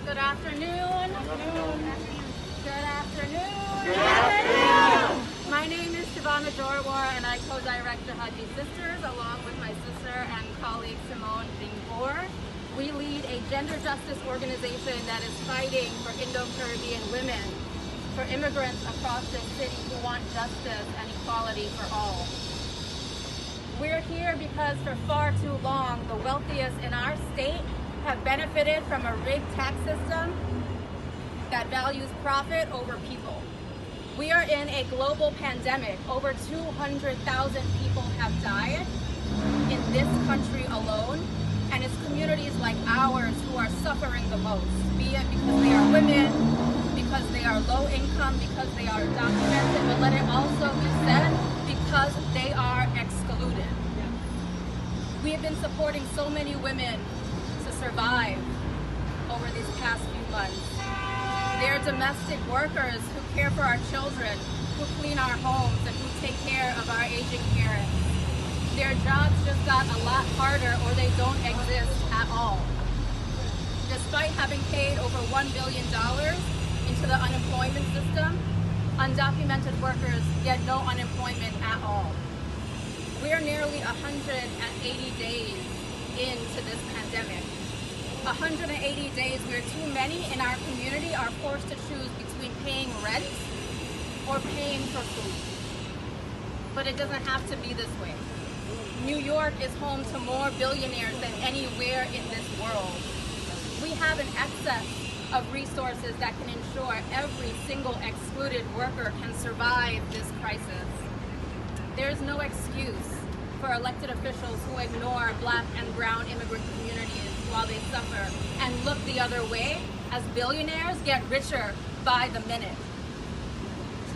Good afternoon. Good afternoon. Good afternoon. My name is Shivana Jorwar, and I co-direct Jihadi Sisters along with my sister and colleague Simone Dingor. We lead a gender justice organization that is fighting for Indo-Caribbean women, for immigrants across this city who want justice and equality for all. We're here because for far too long, the wealthiest in our state have benefited from a rigged tax system that values profit over people. We are in a global pandemic. Over 200,000 people have died in this country alone, and it's communities like ours who are suffering the most, be it because they are women, because they are low income, because they are documented, but let it also be said, because they are excluded. We have been supporting so many women to survive over these past few months. They're domestic workers who care for our children, who clean our homes, and who take care of our aging parents. Their jobs just got a lot harder, or they don't exist at all. Despite having paid over $1 billion into the unemployment system, undocumented workers get no unemployment at all. We're nearly 180 days into this pandemic. 180 days where too many in our community are forced to choose between paying rent or paying for food. But it doesn't have to be this way. New York is home to more billionaires than anywhere in this world. We have an excess of resources that can ensure every single excluded worker can survive this crisis. There's no excuse for elected officials who ignore Black and brown immigrant communities while they suffer and look the other way as billionaires get richer by the minute.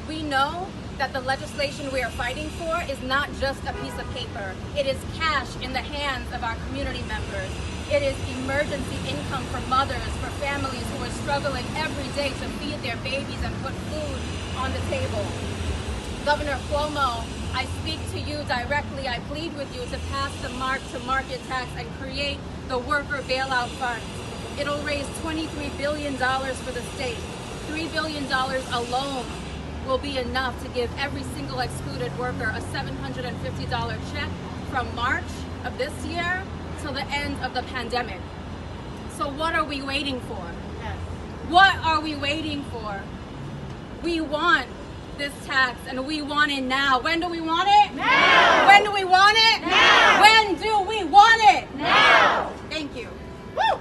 We know that the legislation we are fighting for is not just a piece of paper. It is cash in the hands of our community members. It is emergency income for mothers, for families who are struggling every day to feed their babies and put food on the table. Governor Cuomo, I speak to you directly. I plead with you to pass the mark-to-market tax and create the worker bailout fund. It'll raise $23 billion for the state. $3 billion alone will be enough to give every single excluded worker a $750 check from March of this year till the end of the pandemic. So what are we waiting for? Yes. What are we waiting for? We want this tax, and we want it now. When do we want it? Now! When do we want it? Now! When do we want it? Now! Thank you. Woo!